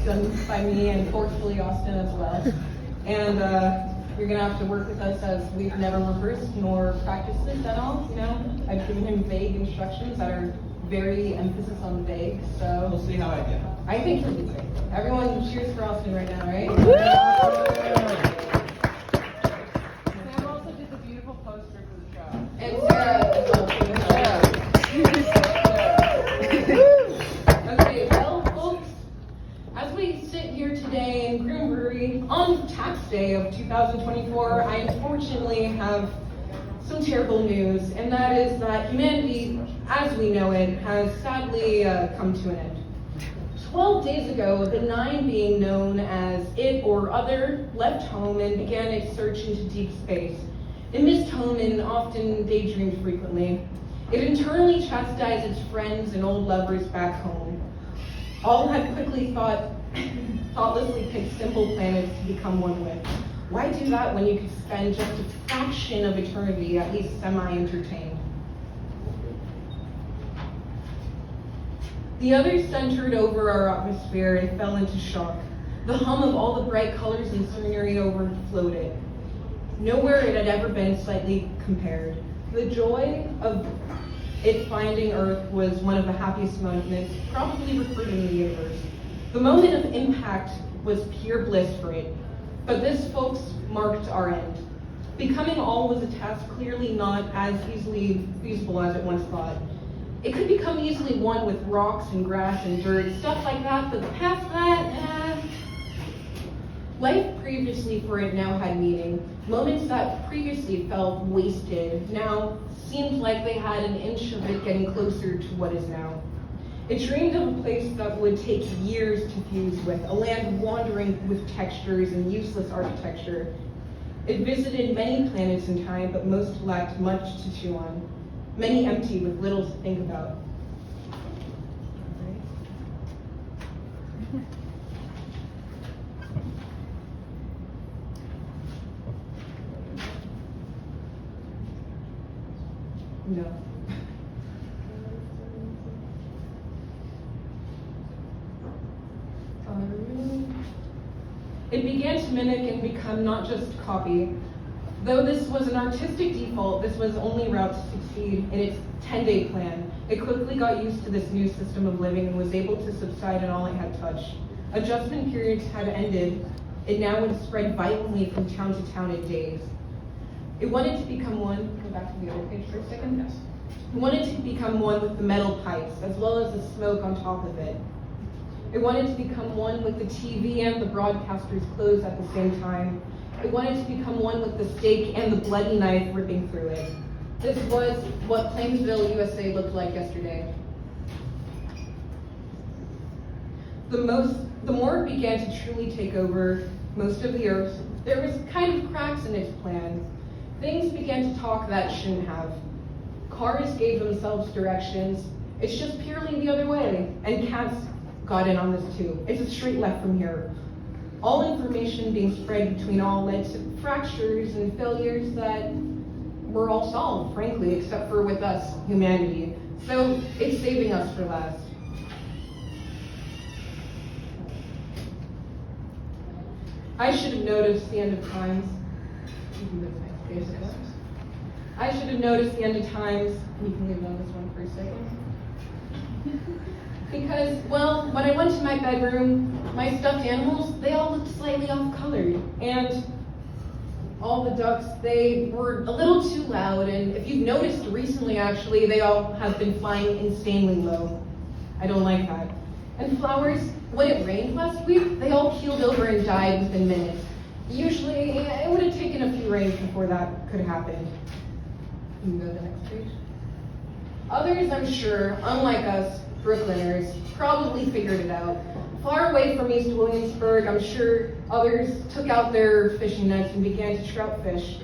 done by me and forcefully Austin as well. And you're gonna have to work with us as we've never rehearsed nor practiced this at all, you know? I've given him vague instructions that are very emphasis on vague, so. We'll see how I get. I think he'll do great. Everyone cheers for Austin right now, right? Sam also did the beautiful poster for the show. And Sarah as well. Okay, well, folks, as we sit here today in Groom Brewery on tax day of 2024, I unfortunately have some terrible news, and that is that humanity, as we know it, has sadly come to an end. 12 days ago, the nine being known as It or Other left home and began its search into deep space. It missed home and often daydreamed frequently. It internally chastised its friends and old lovers back home. All had quickly thoughtlessly picked simple planets to become one with. Why do that when you could spend just a fraction of eternity at least semi-entertained? The others centered over our atmosphere and fell into shock. The hum of all the bright colors and scenery overflowed it. Nowhere it had ever been slightly compared. The joy of it finding Earth was one of the happiest moments probably recorded in the universe. The moment of impact was pure bliss for it. But this, folks, marked our end. Becoming all was a task clearly not as easily feasible as it once thought. It could become easily won with rocks and grass and dirt, stuff like that, but past that, Life previously for it now had meaning. Moments that previously felt wasted now seemed like they had an inch of it getting closer to what is now. It dreamed of a place that would take years to fuse with, a land wandering with textures and useless architecture. It visited many planets in time, but most lacked much to chew on. Many empty with little to think about. No. It began to mimic and become not just copy. Though this was an artistic default, this was only route to succeed in its 10-day plan. It quickly got used to this new system of living and was able to subside in all it had touched. Adjustment periods had ended. It now would spread violently from town to town in days. It wanted to become one, go back to the other page for a second. Yes. It wanted to become one with the metal pipes, as well as the smoke on top of it. It wanted to become one with the TV and the broadcaster's clothes at the same time. It wanted to become one with the stake and the bloody knife ripping through it. This was what Plainsville, USA looked like yesterday. The more it began to truly take over most of the earth, there was kind of cracks in its plan. Things began to talk that shouldn't have. Cars gave themselves directions. It's just purely the other way. And cats got in on this too. It's a straight left from here. All information being spread between all led to fractures and failures that were all solved, frankly, except for with us, humanity. So it's saving us for last. I should have noticed the end of times. I should have noticed the end of times. You can leave on this one for a second. Because, well, when I went to my bedroom, my stuffed animals, they all looked slightly off-colored. And all the ducks, they were a little too loud. And if you've noticed recently, actually, they all have been flying insanely low. I don't like that. And flowers, when it rained last week, they all keeled over and died within minutes. Usually, it would have taken a few rains before that could happen. You can go to the next page. Others, I'm sure, unlike us, Brooklyners, probably figured it out. Far away from East Williamsburg, I'm sure others took out their fishing nets and began to trout fish.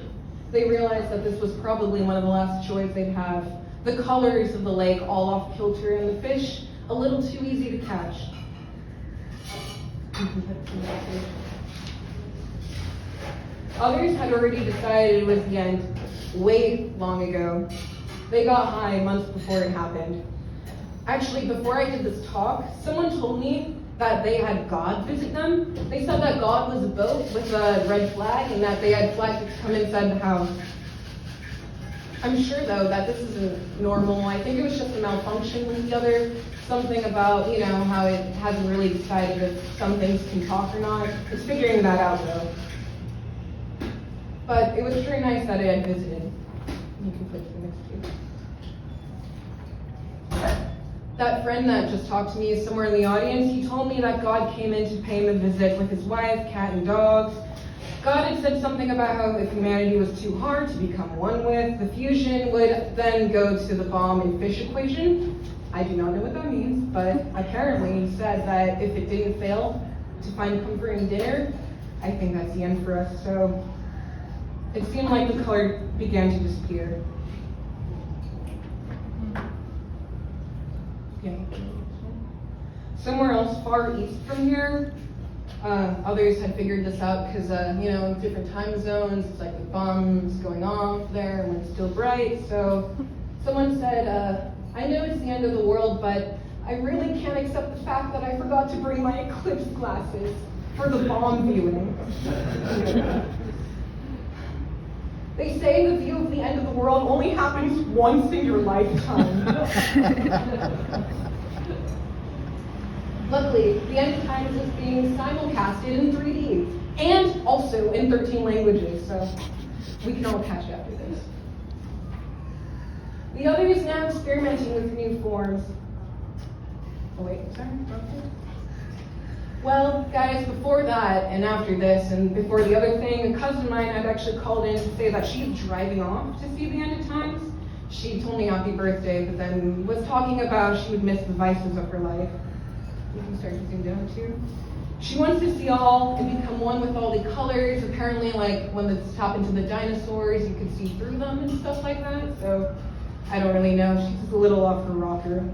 They realized that this was probably one of the last joys they'd have. The colors of the lake all off kilter and the fish a little too easy to catch. Others had already decided it was the end way long ago. They got high months before it happened. Actually, before I did this talk, someone told me that they had God visit them. They said that God was a boat with a red flag and that they had flags to come inside the house. I'm sure, though, that this isn't normal. I think it was just a malfunction with the other. Something about, how it hasn't really decided if some things can talk or not. It's figuring that out, though. But it was very nice that it had visited. You can click to the next page. That friend that just talked to me is somewhere in the audience. He told me that God came in to pay him a visit with his wife, cat, and dogs. God had said something about how if humanity was too hard to become one with, the fusion would then go to the bomb and fish equation. I do not know what that means, but apparently he said that if it didn't fail to find comfort in dinner, I think that's the end for us. So it seemed like the color began to disappear. Yeah. Somewhere else far east from here, others had figured this out because, different time zones, it's like the bomb's going off there when it's still bright. So someone said, I know it's the end of the world, but I really can't accept the fact that I forgot to bring my eclipse glasses for the bomb viewing. They say the view of the end of the world only happens once in your lifetime. Luckily, the end of times is being simulcasted in 3D and also in 13 languages, so we can all catch after this. The other is now experimenting with new forms. Oh wait, sorry. Well, guys, before that and after this and before the other thing, a cousin of mine had actually called in to say that she's driving off to see the end of times. She told me happy birthday, but then was talking about she would miss the vices of her life. You can start to zoom down too. She wants to see all and become one with all the colors. Apparently, like when it's top into the dinosaurs, you can see through them and stuff like that. So I don't really know. She's just a little off her rocker.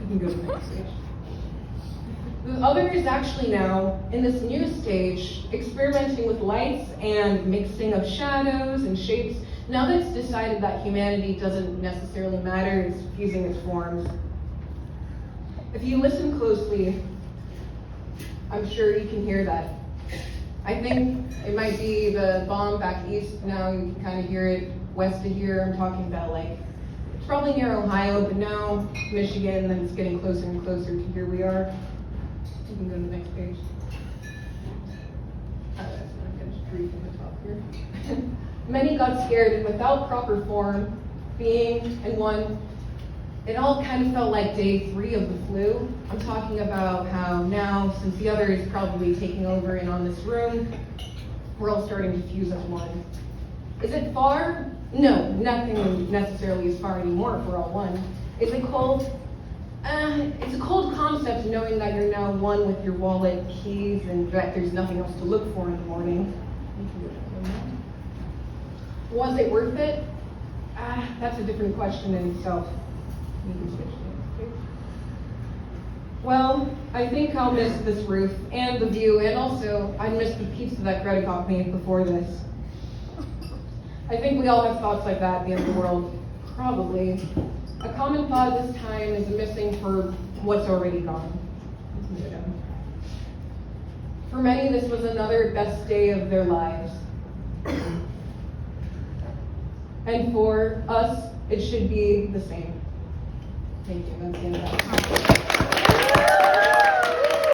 You can go to the next page. The other is actually now in this new stage, experimenting with lights and mixing of shadows and shapes. Now that it's decided that humanity doesn't necessarily matter, it's fusing its forms. If you listen closely, I'm sure you can hear that. I think it might be the bomb back east. Now you can kind of hear it west of here. I'm talking about it's probably near Ohio, but now Michigan, then it's getting closer and closer to here we are. You can go to the next page. That's not good. Just read from the top here. Many got scared, and without proper form, being, and one, it all kind of felt like day 3 of the flu. I'm talking about how now, since the other is probably taking over and on this room, we're all starting to fuse as one. Is it far? No, nothing necessarily is far anymore if we're all one. Is it cold? It's a cold concept knowing that you're now one with your wallet, keys, and that there's nothing else to look for in the morning. Was it worth it? That's a different question in itself. You can switch to the next page. Well, I think I'll miss this roof and the view, and also I miss the pizza that Greta got me before this. I think we all have thoughts like that at the end of the world. Probably. A common thought this time is missing for what's already gone. For many, this was another best day of their lives. And for us, it should be the same. Thank you. That's the end of that.